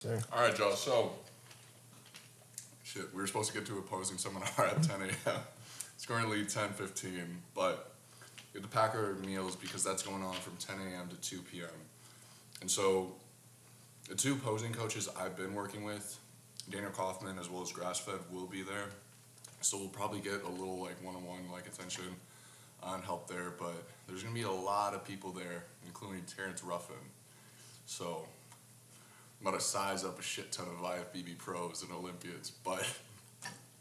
Sure. All right, Joe. So, shit, we were supposed to get to a posing seminar at 10 a.m. It's currently 10:15, but we have to pack our meals because that's going on from 10 a.m. to 2 p.m. And so, the two posing coaches I've been working with, Daniel Kaufman as well as Grassfed, will be there. So we'll probably get a little like one-on-one like attention and help there, but there's gonna be a lot of people there, including Terrence Ruffin. So I'm about to size up a shit ton of IFBB pros and Olympians, but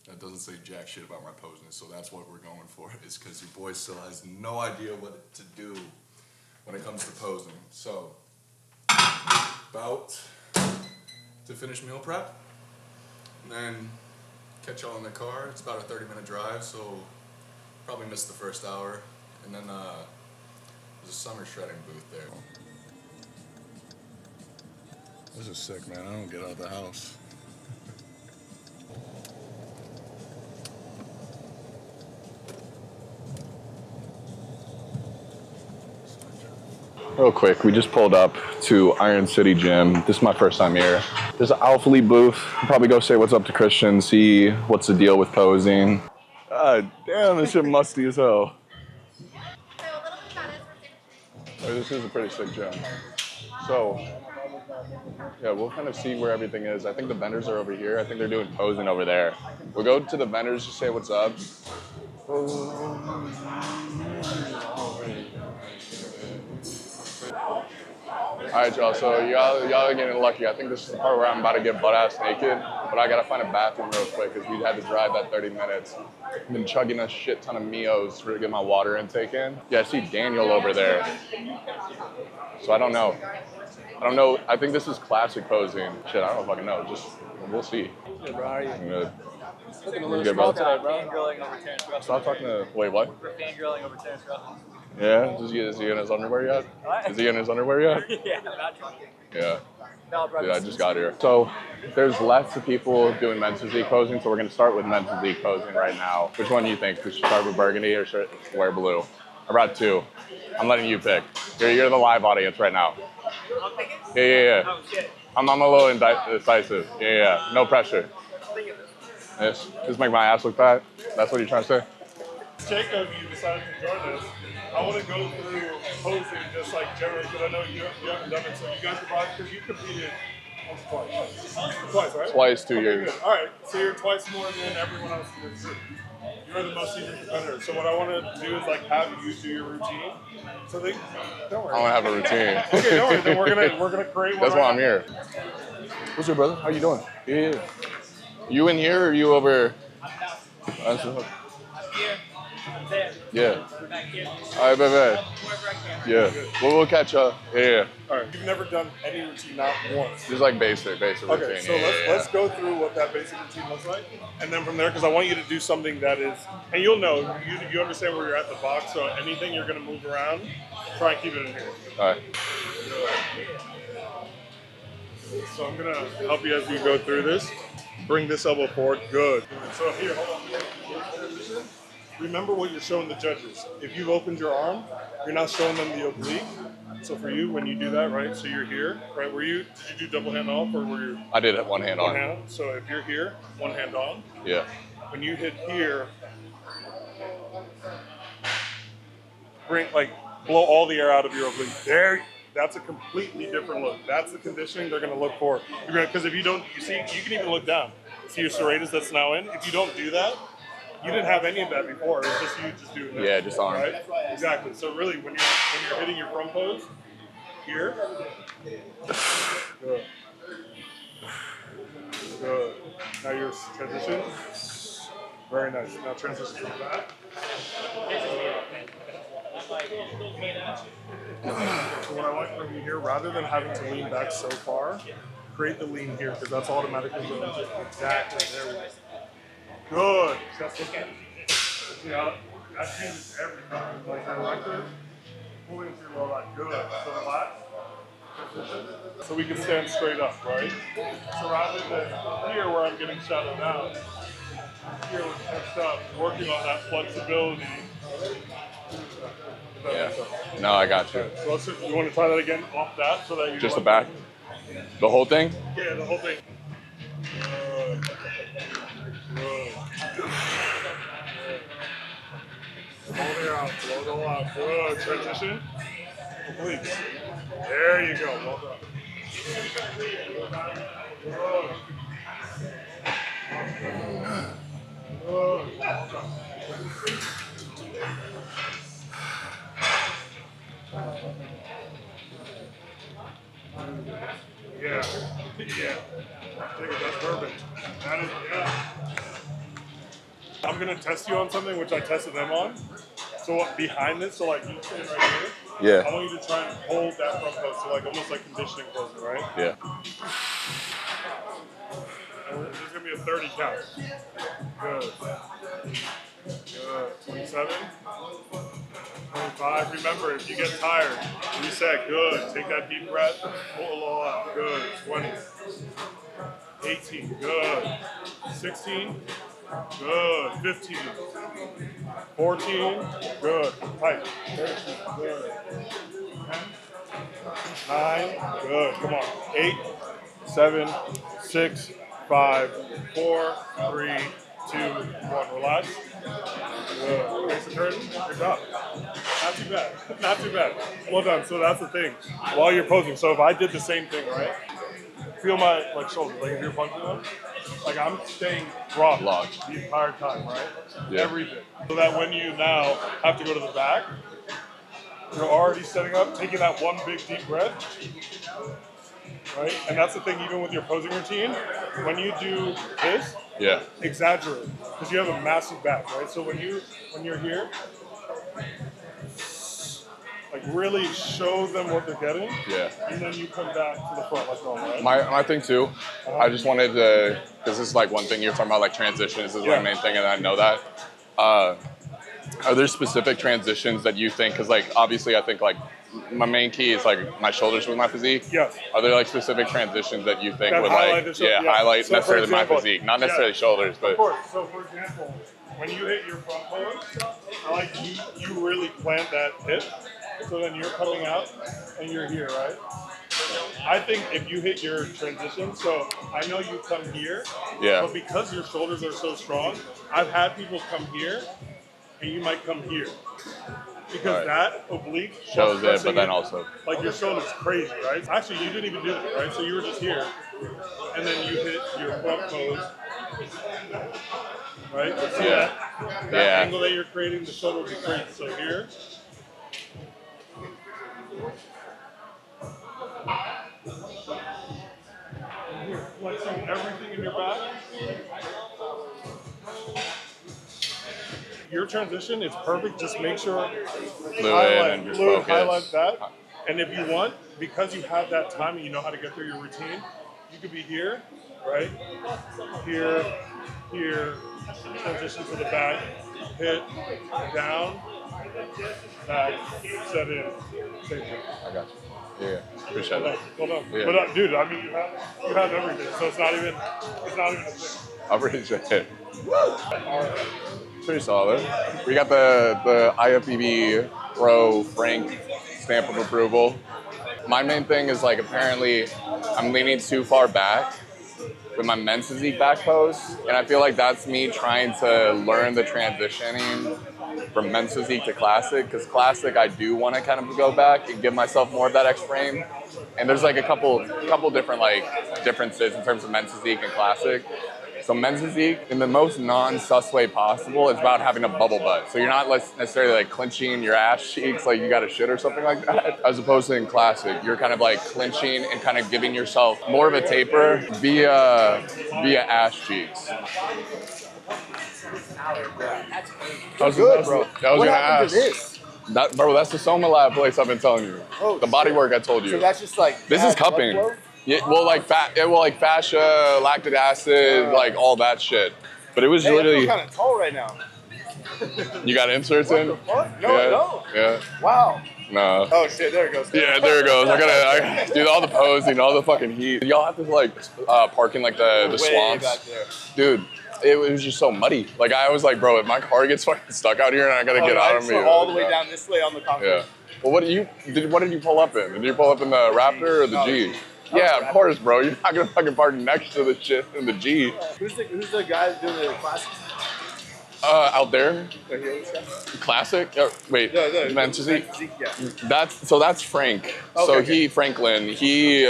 that doesn't say jack shit about my posing, so that's what we're going for, is because your boy still has no idea what to do when it comes to posing. So, about to finish meal prep, and then catch y'all in the car. It's about a 30-minute drive, so probably miss the first hour, and then there's a summer shredding booth there. This is sick, man. I don't get out of the house. Real quick, we just pulled up to Iron City Gym. This is my first time here. There's an Alphalete booth. I'll probably go say what's up to Christian, see what's the deal with posing. God damn, this shit musty as hell. Oh, this is a pretty sick gym. So, yeah, we'll kind of see where everything is. I think the vendors are over here. I think they're doing posing over there. We'll go to the vendors to say what's up. Alright, y'all, so y'all are getting lucky. I think this is the part where I'm about to get butt-ass naked, but I gotta find a bathroom real quick because we had to drive that 30 minutes. I've been chugging a shit ton of Mios to get my water intake in. Yeah, I see Daniel over there. So I don't know. I think this is classic posing. Shit, I don't fucking know. Just, we'll see. Hey, bro, how are you? I'm good. Looking a little Good, small bro. today, bro. Fangirling over Terrence Russell. Stop talking to, wait, what? We're fangirling over Terrence Russell. Yeah? Is he in his underwear yet? What? Is he in his underwear yet? Yeah, not drunk. Yeah. No, bro. Dude, I just got here. So there's lots of people doing men's physique posing, so we're going to start with men's physique posing right now. Which one do you think? We should start with burgundy or should wear blue? I brought two. I'm letting you pick. You're the live audience right now. I'll pick it? Yeah. Oh, shit. I'm a little indecisive. Yeah. No pressure. Just make my ass look fat? That's what you're trying to say? Jakob, you decided to join us. I want to go through posing just like generally, because I know you haven't done it. So you guys are because you competed twice, right? Twice, 2 years. Good. All right, so you're twice more than everyone else in this group. You're the most senior competitor. So what I want to do is like have you do your routine. So they don't worry. I don't have a routine. Okay, don't worry. Then we're gonna create one. That's why I'm here. What's up, brother? How you doing? Yeah. You in here or you over? Yeah. All right, baby. Yeah. We'll catch up. Yeah. All right. You've never done any routine, not once. Just like basic Okay, routine. so let's go through what that basic routine looks like, and then from there, because I want you to do something that is, and you'll know, you understand where you're at in the box, so anything you're going to move around, try and keep it in here. All right. So I'm going to help you as we go through this. Bring this elbow forward. Good. So here, hold on. Remember what you're showing the judges. If you've opened your arm, you're not showing them the oblique. So for you, when you do that, right, so you're here, right, did you do double hand off or were you? I did it one hand on. One hand. So if you're here, one hand on. Yeah. When you hit here, blow all the air out of your oblique. There, that's a completely different look. That's the conditioning they're going to look for. Because if you don't, you see, you can even look down. See your serratus that's now in. If you don't do that, you didn't have any of that before. It was just you just doing that. Yeah, just arm. Right? Exactly. So really, when you're hitting your front pose, here. Good. Good. Now your transition. Very nice. Now transition from that. So what I like from you here, rather than having to lean back so far, create the lean here because that's automatically going to exactly there. We go. Good. See how that changes everything. Like I like this. Pulling through all that. Good. So relax. So we can stand straight up, right? So rather than here where I'm getting shadowed out, here we're catched up, working on that flexibility. Yeah. No, I got you. So you want to try that again off that so that you just the back? The whole thing? Yeah, the whole thing. Good. Good. Hold it out. Blow it all out. Good. Transition. Please. There you go. Well done. Yeah. Yeah. That's perfect. That is, yeah. I'm gonna test you on something which I tested them on. So what behind this, so like you stand right here. Yeah. I want you to try and hold that front post, so like almost like conditioning posing, right? Yeah. And this is gonna be a 30 count. Good. Good. 27. 25. Remember, if you get tired, reset. Good. Take that deep breath. Pull it all out. Good. 20. 18. Good. 16. Good. 15. 14. Good. Tight. 13. Good. 10. 9. Good. Come on. 8. 7. 6. 5. 4. 3. 2. 1. Relax. Good. Face the curtain. Good job. Not too bad. Not too bad. Well done. So that's the thing. While you're posing, so if I did the same thing, right? Feel my like shoulders, like if you're punching them, like I'm staying locked the entire time, right? Yeah. Everything. So that when you now have to go to the back, you're already setting up, taking that one big deep breath, right? And that's the thing, even with your posing routine, when you do this, Yeah. exaggerate, because you have a massive back, right? So when you're here, like really show them what they're getting, Yeah. and then you come back to the front like normal, right? My thing too, I just wanted to, because this is like one thing you're talking about, like transitions is Yeah. my main thing, and I know that. Are there specific transitions that you think, because like obviously I think like my main key is like my shoulders with my physique. Yes. Are there like specific transitions that you think That would highlight like, the shoulder, yeah. highlight So for necessarily example, my physique, not yeah. necessarily shoulders, but Of course. So for example, when you hit your front pose, I like you really plant that hip, so then you're coming out and you're here, right? I think if you hit your transition, so I know you come here, Yeah. but because your shoulders are so strong, I've had people come here, and you might come here. Because Right. that oblique shows it, pressing but then in, also, like your shoulder's crazy, right? Actually, you didn't even do it, right? So you were just here, and then you hit your front pose, right? So Yeah. that Yeah. angle that you're creating, the shoulder will be crazy. So here. And here, flexing everything in your back. Your transition is perfect. Just make sure and just focus. highlight that. And if you want, because you have that time and you know how to get through your routine, you could be here, right? Here, here, transition to the back, hit, down, back, set in, same thing. I got you. Yeah, appreciate that. Well done. Yeah. But dude, I mean, you have everything, so it's not even a thing. I appreciate it. Pretty solid. We got the IFBB Pro Frank stamp of approval. My main thing is like apparently I'm leaning too far back with my men's physique back pose, and I feel like that's me trying to learn the transitioning from men's physique to classic, because classic I do want to kind of go back and give myself more of that X frame, and there's like a couple different like differences in terms of men's physique and classic. So men's physique, in the most non-sus way possible, it's about having a bubble butt. So you're not necessarily like clinching your ass cheeks like you got a shit or something like that. As opposed to in classic, you're kind of like clinching and kind of giving yourself more of a taper via ass cheeks. That's good, bro. I was What gonna happened ask. to this? That, bro, that's the Soma Lab place I've been telling you. Oh, the body shit. work I told you. So that's just like This is bad blood cupping. flow? Yeah, well, like fascia, lactic acid, like all that shit. But it was Hey, I literally. feel kind of tall right now. You got inserts in? What? No, Yeah. no. Yeah. Wow. No. Oh shit, there it goes. Yeah, there it goes. I gotta do all the posing, all the fucking heat. Y'all have to like park in like the Way swamps. back there. Dude, it was just so muddy. Like I was like, bro, if my car gets fucking stuck out here and I gotta get out of me. So all the way down this way on the concrete. Yeah. Well, what did you pull up in? Did you pull up in the Raptor or the No, G? Yeah, of course, bro. You're not gonna fucking park next to the shit in the G. Who's the guy doing the classes? Out there, The Helix guy? classic. Wait, No, men's physique. Yeah. That's Frank. So Okay. Franklin, he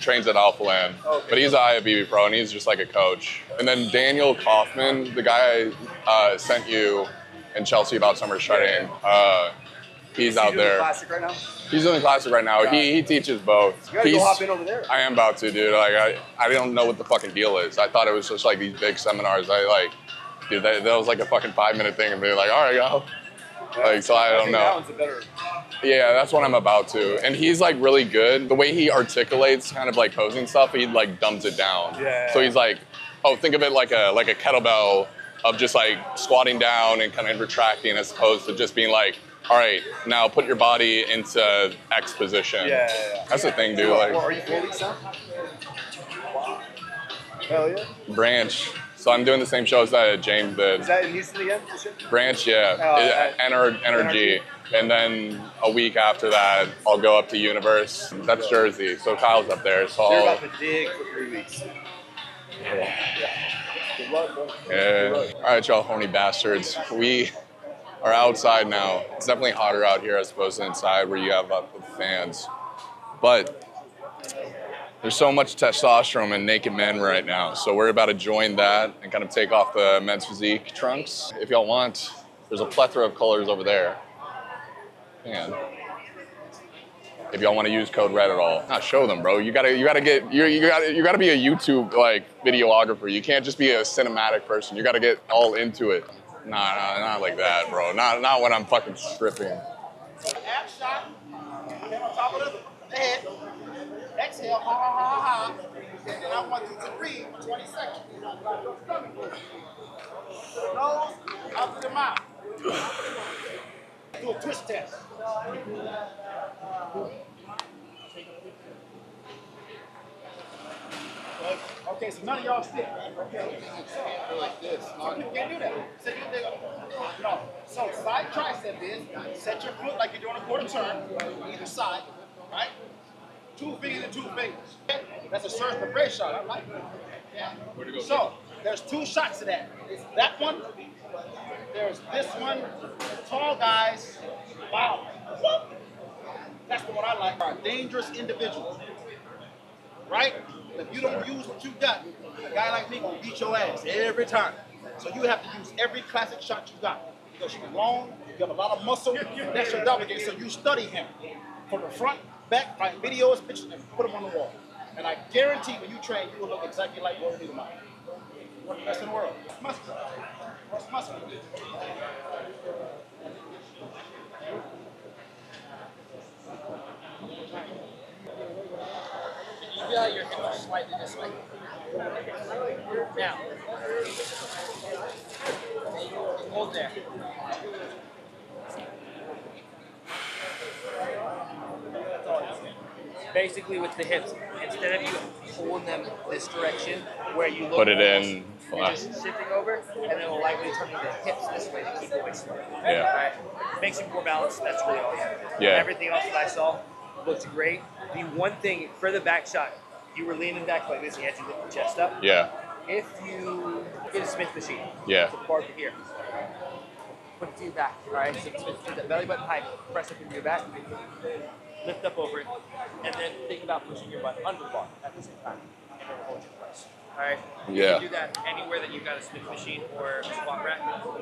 trains at Alphalete, but he's an IFBB pro and he's just like a coach. And then Daniel Kaufman, the guy I sent you in Chelsea about summer shredding, he's out doing there. the classic right now? He's doing the classic right now. He teaches both. You gotta go hop in over there. I am about to, dude. Like I don't know what the fucking deal is. I thought it was just like these big seminars. Dude, that was like a fucking 5-minute thing, and they're like, all right, go. Like, so I don't know. That one's a better. Yeah, that's what I'm about to. And he's like really good. The way he articulates kind of like posing stuff, he like dumbs it down. Yeah. So he's like, oh, think of it like a kettlebell of just like squatting down and kind of retracting as opposed to just being like, all right, now put your body into X position. Yeah. That's the thing, dude. Well, Like are you 4 weeks now? Hell yeah. Branch. So I'm doing the same shows that James did. Is that in Houston again? Branch, yeah. Energy. And then a week after that, I'll go up to Universe. That's Jersey. So Kyle's up there. So You're about to dig for 3 weeks. Yeah. Good luck, bro. yeah. All right, y'all horny bastards. We are outside now. It's definitely hotter out here as opposed to inside where you have the fans. But there's so much testosterone in naked men right now. So we're about to join that and kind of take off the men's physique trunks. If y'all want, there's a plethora of colors over there. And if y'all want to use code RED at all, not show them, bro. You gotta be a YouTube like videographer. You can't just be a cinematic person. You gotta get all into it. Nah, not like that, bro. Not when I'm fucking stripping. Ab shot. Hand on top of the head. Exhale. Ha ha ha ha. And then I want you to breathe for 20 seconds. Nose out to the mouth. Do a twist test. Okay, so none of y'all stick. Okay. So, like this. Some people can't do that. So, no. So side tricep is set your foot like you're doing a quarter turn, either side, right? 2 fingers and 2 fingers. Okay? That's a surge for brace shot. I like it. Yeah. So there's 2 shots to that. It's that one. There's this one. Tall guys. Wow. Whoop. That's the one I like. Are dangerous individuals. Right? If you don't use what you got, a guy like me will beat your ass every time. So you have to use every classic shot you got. Because you're long, you have a lot of muscle, that's your doppelganger. So you study him from the front, back, find videos, pictures, and put them on the wall. And I guarantee when you train, you will look exactly like Gordon Newman. What's the best in the world? Muscle. What's muscle? You feel like your hips are slightly this way. Now, hold there. Basically with the hips, instead of you pulling them this direction, where you look Put it almost, in. you're just shifting over, and then we'll likely turn the hips this way to keep the waist low. Yeah. Right? Makes you more balanced, that's really all you have. Yeah. Everything else that I saw looks great. The one thing, for the back shot, you were leaning back like this, and you had to lift your chest up. Yeah. If you get a Smith machine, Yeah. so the bar here, put it to your back, all right? So to the belly button height, press up into your back, lift up over it, and then think about pushing your butt under the bar at the same time, and it'll hold your place. All right? Yeah. You can do that anywhere that you've got a Smith machine or a squat rack,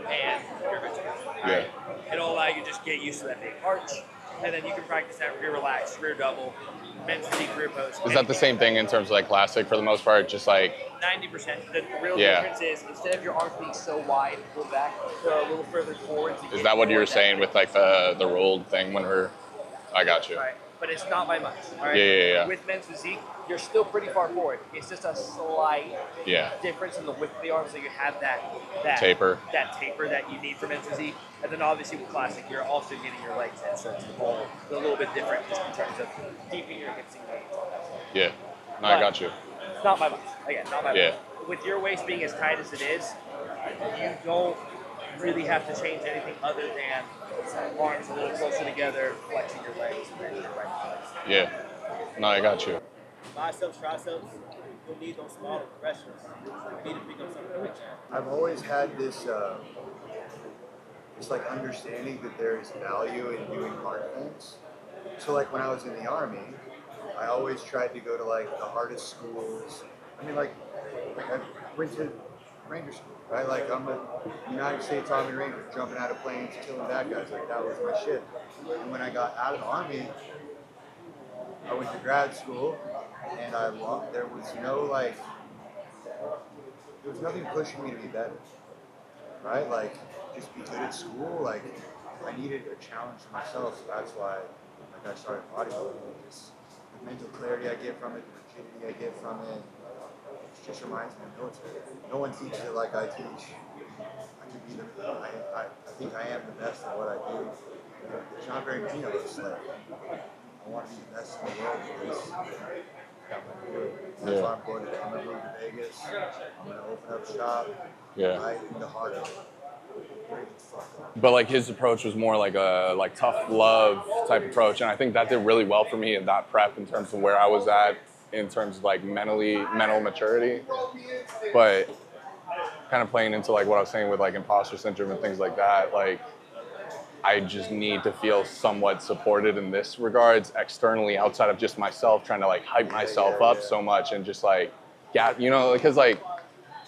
and you're good to go. All Yeah. right? It'll allow you to just get used to that big arch, and then you can practice that rear relaxed, rear double, men's physique, rear post. Is that the same thing in terms of like classic for the most part? Just like 90%. The real Yeah. difference is instead of your arms being so wide and pulled back, they're a little further forward. To is get that what you were forward saying with like the rolled thing when we're? I got you. Right. But it's not by much. All right. Yeah. With men's physique, you're still pretty far forward. It's just a slight Yeah. difference in the width of the arm, so you have that Taper. that taper that you need for men's physique. And then obviously with classic, you're also getting your legs in, so it's a little bit different just in terms of keeping your hips engaged. Yeah. No, I got you. Not by much. Again, not by Yeah. much. With your waist being as tight as it is, you don't really have to change anything other than arms a little closer together, flexing your legs, and then your right legs. Yeah. No, I got you. biceps, triceps, you'll need those smaller progressions. You need to pick up something like that. I've always had this like understanding that there is value in doing hard things. So like when I was in the army, I always tried to go to like the hardest schools. I mean like I went to Ranger school, right? Like I'm a United States Army Ranger, jumping out of planes, killing bad guys. Like that was my shit. And when I got out of the army, I went to grad school, and there was no like, there was nothing pushing me to be better, right? Like just be good at school. Like I needed a challenge for myself, so that's why like I started bodybuilding. Just the mental clarity I get from it, the rigidity I get from it. It just reminds me of military. No one teaches it like I teach. I think I am the best at what I do. It's not very many of us. Like, I want to be the best in the world for this. That's why I'm going to. I'm going to move to Vegas. I'm going to open up shop. Right in the heart of it. But like his approach was more like a tough love type approach, and I think that did really well for me in that prep in terms of where I was at in terms of like mental maturity. But kind of playing into like what I was saying with like imposter syndrome and things like that, like I just need to feel somewhat supported in this regards externally outside of just myself trying to like hype myself up so much and just like you know, because like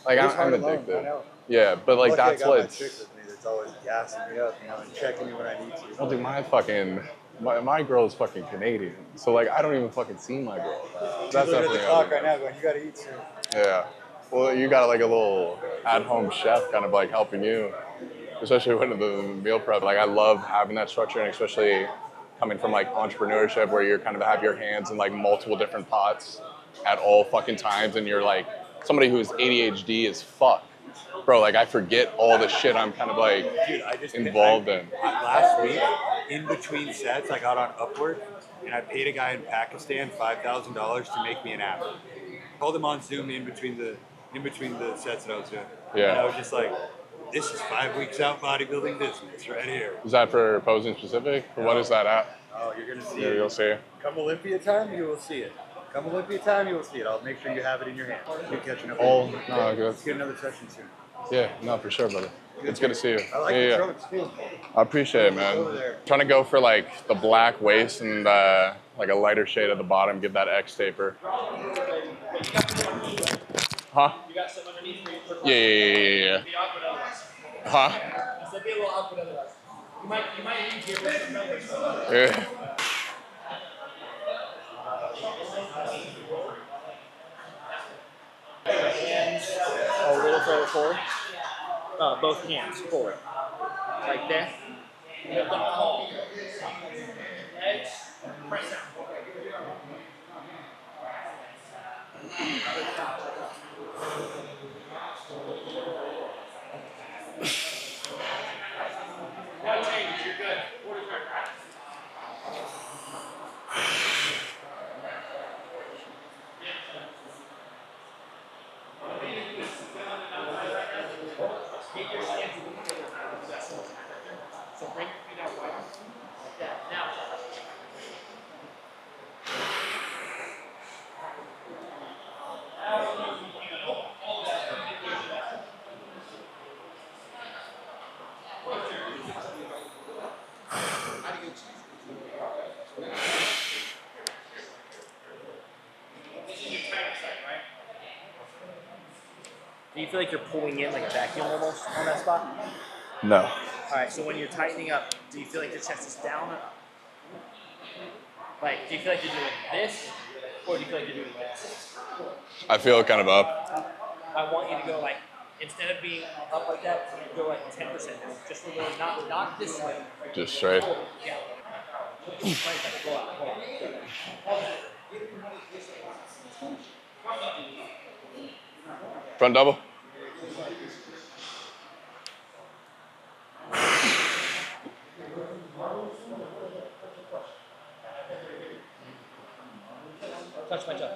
I'm addicted. Yeah, but like that's what it's always gassing me up, you know, and checking me when I need to. Well, dude, my girl is fucking Canadian, so like I don't even fucking see my girl. That's definitely the clock right now going, you gotta eat soon. Yeah. Well, you got like a little at-home chef kind of like helping you, especially when the meal prep. Like I love having that structure, and especially coming from like entrepreneurship where you kind of have your hands in like multiple different pots at all fucking times, and you're like somebody who's ADHD as fuck. Bro, like I forget all the shit I'm kind of like involved in. Last week, in between sets, I got on Upwork and I paid a guy in Pakistan $5,000 to make me an app. Called him on Zoom in between the sets that I was doing. Yeah. And I was just like, this is 5 weeks out bodybuilding business right here. Is that for posing specific? Or what is that at? Oh, you're gonna see Yeah, it. you'll see. Come Olympia time, you will see it. Come Olympia time, you will see it. I'll make sure you have it in your hand. You're catching up. Oh, no, good. Let's get another session soon. Yeah, no, for sure, brother. It's good to see you. I like the trunks too. I appreciate it, man. Trying to go for like the black waist and like a lighter shade at the bottom, give that X taper. Huh? You got some underneath for your Yeah. Huh? So be a little awkward otherwise. You might need here with some numbers. Yeah. Hands a little further forward. Both hands forward. Like that. Lift up tall. Legs. Press down. No change. You're good. Quarter turn. Keep your stance a little bit. So bring your feet out wide. Like that. Now. Do you feel like you're pulling in like a vacuum almost on that spot? No. All right, so when you're tightening up, do you feel like your chest is down or up? Like, do you feel like you're doing this, or do you feel like you're doing this? I feel kind of up. I want you to go like, instead of being up like that, go like 10% down. Just a little, not this way. Just straight. Yeah. Go out. Front double. Touch my toe.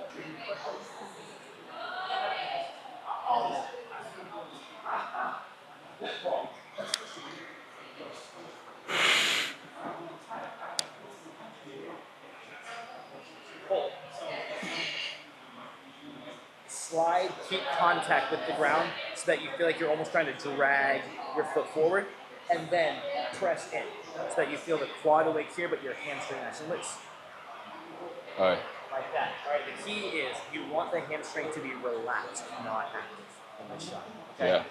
keep contact with the ground so that you feel like you're almost trying to drag your foot forward, and then press in so that you feel the quad awake here, but your hamstring nice and loose. All right. Like that. All right. The key is you want the hamstring to be relaxed, not active in this shot. Okay? Yeah.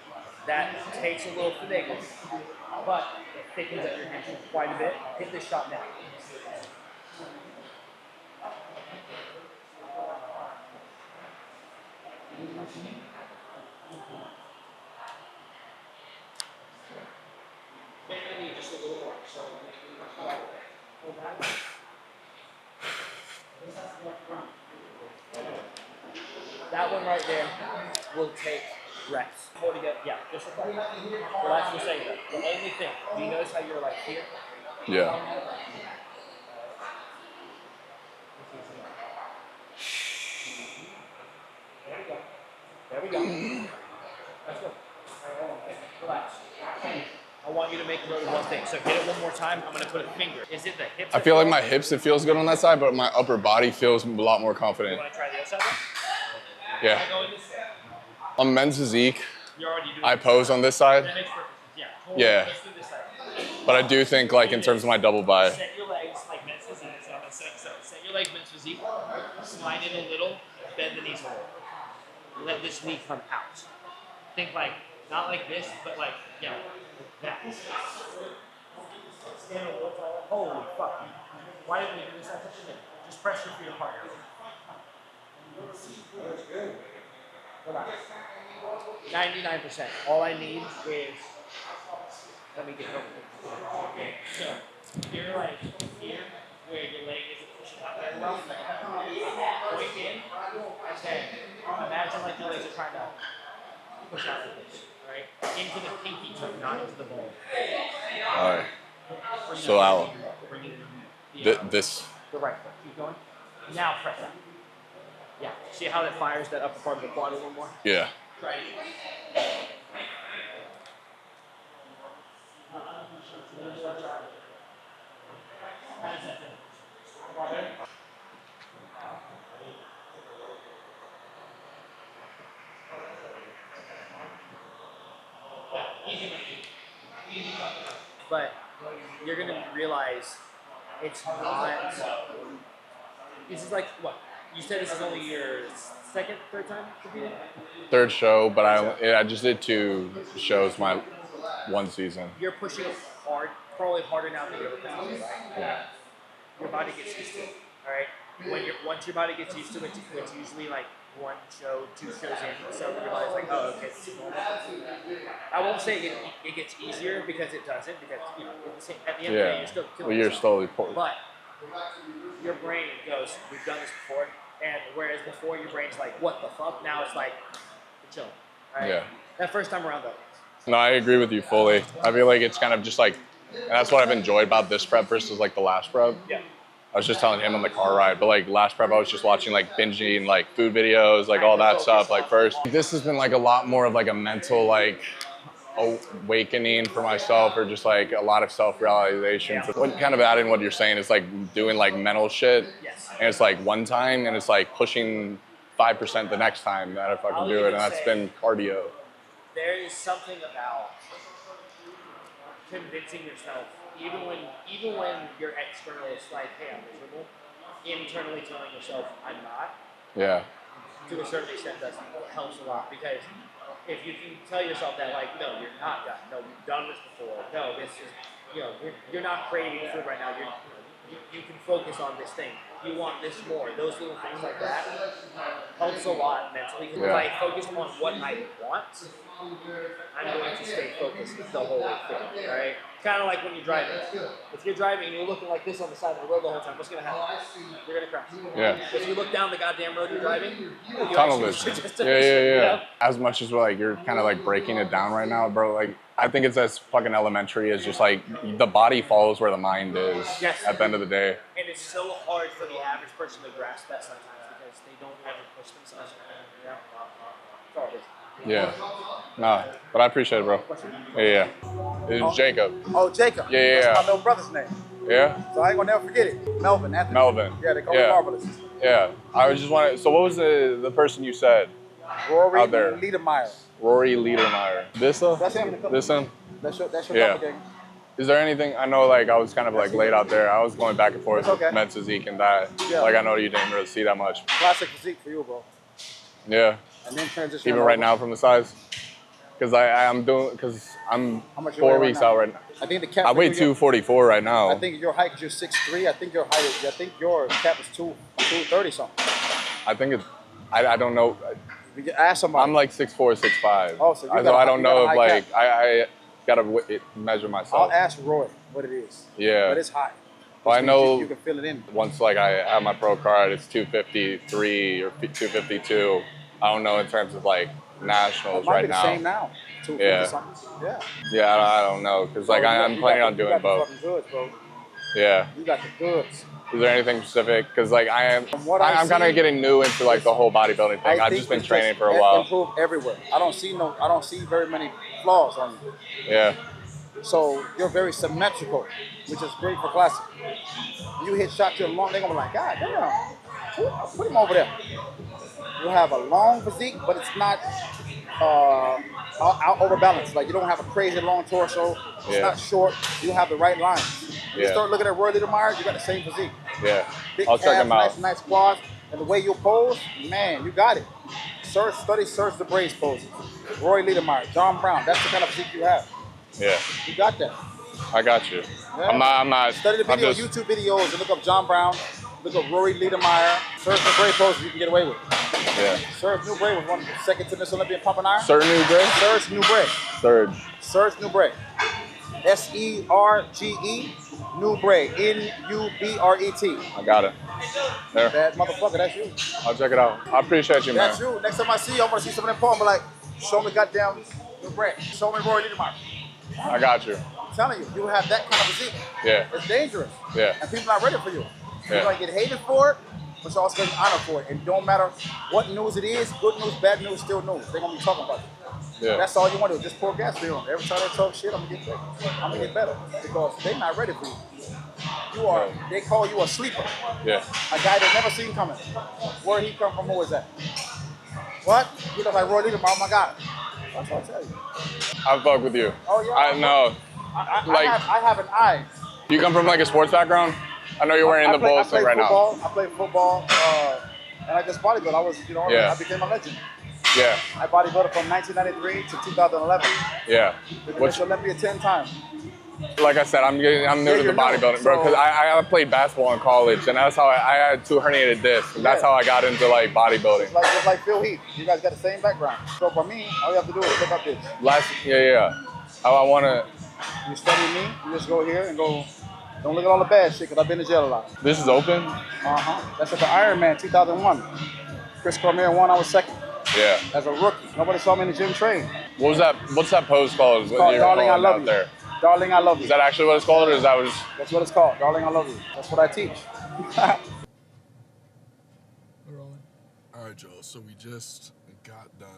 That takes a little fatigue, but it thickens up your hamstring quite a bit. Hit this shot now. Maybe just a little more. So hold that. That one right there will take reps. Hold together. Yeah, just like that. Relax for a second. The only thing, do you notice how you're like here? Yeah. There we go. That's good. Relax. I want you to make note of one thing. So hit it one more time. I'm going to put a finger. Is it the hips? I feel like my hips, it feels good on that side, but my upper body feels a lot more You confident. want to try the other side then? Yeah. Try going this way. On men's physique, You're already doing I this. pose on this side, That makes perfect sense. Yeah. Yeah. Let's do this side. but I do think like in terms of my double bi. Set your legs like men's physique. So I'm going to say so. Set your legs men's physique. Slide in a little. Bend the knees a little. Let this knee come out. Think like, not like this, but like, you know, that. Stand a little taller. Holy fuck. Why didn't we do this at the beginning? Just pressure for your partner. Relax. 99%. All I need is, let me get over. Okay, so you're like here, where your leg isn't pushing out very well. Point in, and imagine like your legs are trying to push out like this, right? Into the pinky toe, not into the bone. All right. So I'll, Bring it in this, the right foot. Keep going. Now press that. Yeah. See how that fires that upper part of the quad a little more? yeah. Try it. But you're gonna realize it's not. This is like what? You said this is only your second, third time competing? Third show, but I just did 2 shows my one season. You're pushing hard, probably harder now than you ever pushed, right? Yeah. Your body gets used to it. All right. Once your body gets used to it, it's usually like 1 show, 2 shows in, so your body's like, oh, okay, this is normal. I won't say it gets easier because it doesn't, because you know at the end of the day you're still killing Well, you're yourself. slowly But your brain goes, we've done this before, and whereas before your brain's like, what the fuck? Now it's like, we're chilling. Right? Yeah. That first time around though. No, I agree with you fully. I feel like it's kind of just like, and that's what I've enjoyed about this prep versus like the last prep. Yeah. I was just telling him on the car ride, but like last prep, I was just watching like binging like food videos, like all that stuff. Like first, this has been like a lot more of like a mental like awakening for myself, or just like a lot of self-realization. Yeah. What kind of adding what you're saying is like doing like mental shit, Yes. and it's like one time, and it's like pushing 5% the next time that I fucking I'll do it, even and that's say- been cardio. There is something about convincing yourself, even when you're externally, it's like, hey, I'm miserable. Internally telling yourself, I'm not. Yeah. To a certain extent, that helps a lot, because if you can tell yourself that, like, no, you're not done. No, you've done this before. No, this is, you know, you're not craving food right now. You can focus on this thing. You want this more. Those little things like that helps a lot mentally. If Yeah. I focus on what I want, I'm going to stay focused the whole way through, right? Kind of like when you're driving. If you're driving and you're looking like this on the side of the road the whole time, what's going to happen? You're going to crash. Yeah. If you look down the goddamn road you're driving, you Tunnel actually vision. should just Yeah. you know? As much as like you're kind of like breaking it down right now, bro, like I think it's as fucking elementary as just like the body follows where the mind is. Yes. At the end of the day. And it's so hard for the average person to grasp that sometimes because they don't ever push themselves. You know? It's all it is. Yeah. No, but I appreciate it, bro. Yeah. It's Jacob. Oh, Jacob. Yeah. That's my little brother's name. Yeah. So I ain't gonna never forget it. Melvin, Anthony. Melvin. Yeah, they call me Yeah. Marvelous. Yeah. I was just wondering. So what was the person you said? Rory out there. Liedermeyer. Rory Liedermeyer. This That's him. This him? That's your Yeah. doppelganger. Is there anything, I know like I was kind of like late out there. I was going back and forth It's okay. with men's physique and that. Yeah. Like I know you didn't really see that much. Classic physique for you, bro. Yeah. And then transition. Even right now from the size. Because I'm How much you 4 weigh right weeks now? out right now. I think the cap. I for weigh you, 244 right now. I think your height, because you're 6'3", I think your height is, I think your cap is 230 something. I think it's, I don't know. You can ask somebody. I'm like 6'4", 6'5". Oh, so you got so a- I don't you got know a if high like, I gotta measure myself. I'll ask Roy what it is. Yeah. But it's high. Well, I Which means know you can fill it in. once like I have my pro card, it's 253 or 252. I don't know in terms of like It nationals might right be the now. same now. 250 Yeah. something. Yeah. Yeah, I don't know because like I'm planning on doing both. You got the fucking goods, bro. Yeah. You got the goods. Is there anything specific? Because like From what I've I'm kind seen, of getting new into like the whole bodybuilding thing. I've think just been it's training for a while. Improve everywhere. I don't see very many flaws on you. Yeah. So you're very symmetrical, which is great for classic. You hit shots to a long, they're gonna be like, God damn, put him over there. You have a long physique, but it's not out overbalanced. Like you don't have a crazy long torso. It's Yeah. not short. You have the right lines. You Yeah. start looking at Roy Liedermeyer, you got the same physique. Yeah. Big I'll check calves, him out. nice quads, and the way you pose, man, you got it. Study the brace poses. Roy Liedermeyer, John Brown, that's the kind of physique you have. Yeah. You got that. I got you. Yeah. I'm not. Study the I'm video, just- YouTube videos, and look up John Brown, look up Rory Liedermeyer, search the brace poses you can get away with. Yeah. Serge Newbray was one of the second to Miss Olympia pumping iron. Certain new Gray? Serge Newbray. Surge. Serge Newbray. SERGE Newbray. NUBRET. I got it. There. That motherfucker, that's you. I'll check it out. I appreciate you, man. That's you. Next time I see you, I'm gonna see some of them poem, but like, show me goddamn Newbray. Show me Roy Liedermeyer. I got you. I'm telling you, you have that kind of physique. Yeah. It's dangerous. Yeah. And people not ready for you. Yeah. You're gonna get hated for it, but you're also getting honored for it. And don't matter what news it is, good news, bad news, still news. They're gonna be talking about you. Yeah. That's all you want to do. Just pour gasoline on them. Every time they talk shit, I'm gonna get better. I'm gonna get better because they're not ready for you. You are. They call you a sleeper. Yeah. A guy they never seen coming. Where he come from? Who is that? What? You look like Roy Liedermeyer. Oh my God. That's what I tell you. I fuck with you. Oh yeah. I know. Like- I have an eye. You come from like a sports background? I know you're wearing the Bulls thing right now. I played football, and I just bodybuilt. I was, Yeah. I became a legend. Yeah. I bodybuilded from 1993 to 2011. Yeah. Been Which, to Olympia 10 times. like I said, I'm new Yeah, to the you're new. bodybuilding, bro. Because So- I played basketball in college, and that's how I had 2 herniated discs. And that's Yeah. how I got into like bodybuilding. Just like Phil Heath. You guys got the same background. So for me, all you have to do is look up this. Yeah. I wanna. You study me, you just go here and go, don't look at all the bad shit, because I've been to jail a lot. This is open. That's at the Ironman 2001. Chris Cormier won, I was second. Yeah. As a rookie. Nobody saw me in the gym train. What was that? What's that pose called? It's called Darling, I Love You. There. Darling, I Love You. Is that actually what it's called, or is that was? That's what it's called. Darling, I Love You. That's what I teach. All right, Joel. So we just got done,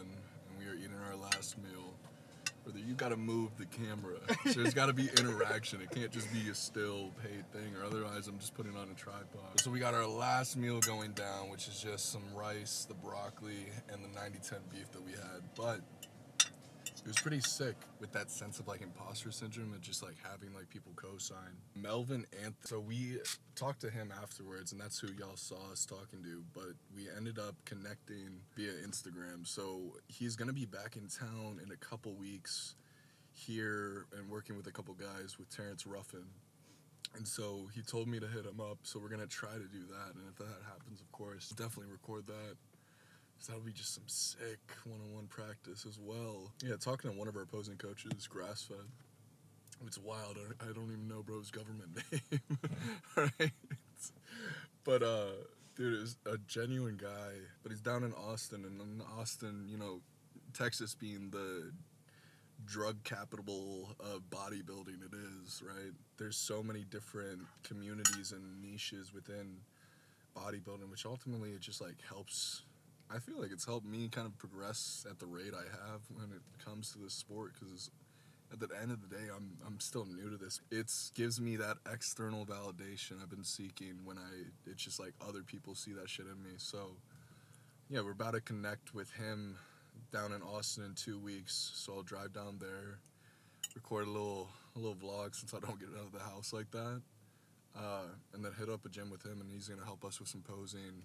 and we are eating our last meal. Brother, you gotta move the camera. So there's gotta be interaction. It can't just be a still paid thing, or otherwise I'm just putting it on a tripod. So we got our last meal going down, which is just some rice, the broccoli, and the 90-10 beef that we had. But it was pretty sick with that sense of like imposter syndrome and just like having like people co-sign. Melvin so we talked to him afterwards, and that's who y'all saw us talking to, but we ended up connecting via Instagram. So he's gonna be back in town in a couple weeks here and working with a couple guys with Terrence Ruffin. And so he told me to hit him up, so we're gonna try to do that. And if that happens, of course, definitely record that. So that'll be just some sick one-on-one practice as well. Yeah, talking to one of our opposing coaches, Grass-Fed. It's wild. I don't even know bro's government name. Right? But, dude, is a genuine guy. But he's down in Austin. And in Austin, you know, Texas being the drug capital of bodybuilding it is, right? There's so many different communities and niches within bodybuilding, which ultimately it just, like, helps. I feel like it's helped me kind of progress at the rate I have when it comes to this sport, because at the end of the day, I'm still new to this. It gives me that external validation I've been seeking when it's just like other people see that shit in me. So yeah, we're about to connect with him down in Austin in 2 weeks. So I'll drive down there, record a little vlog since I don't get out of the house like that, and then hit up a gym with him, and he's gonna help us with some posing,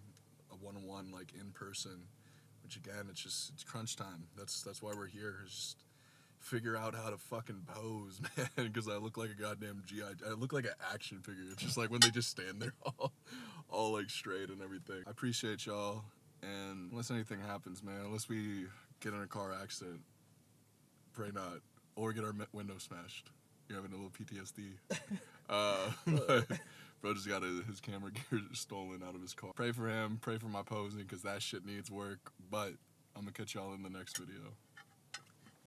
a one-on-one like in person. Which again, it's crunch time. That's why we're here. It's just figure out how to fucking pose, man. Because I look like a goddamn GI. I look like an action figure. It's just like when they just stand there all like straight and everything. I appreciate y'all. And unless anything happens, man, unless we get in a car accident, pray not, or get our window smashed. You're having a little PTSD. But bro just got his camera gear stolen out of his car. Pray for him. Pray for my posing because that shit needs work. But I'm gonna catch y'all in the next video.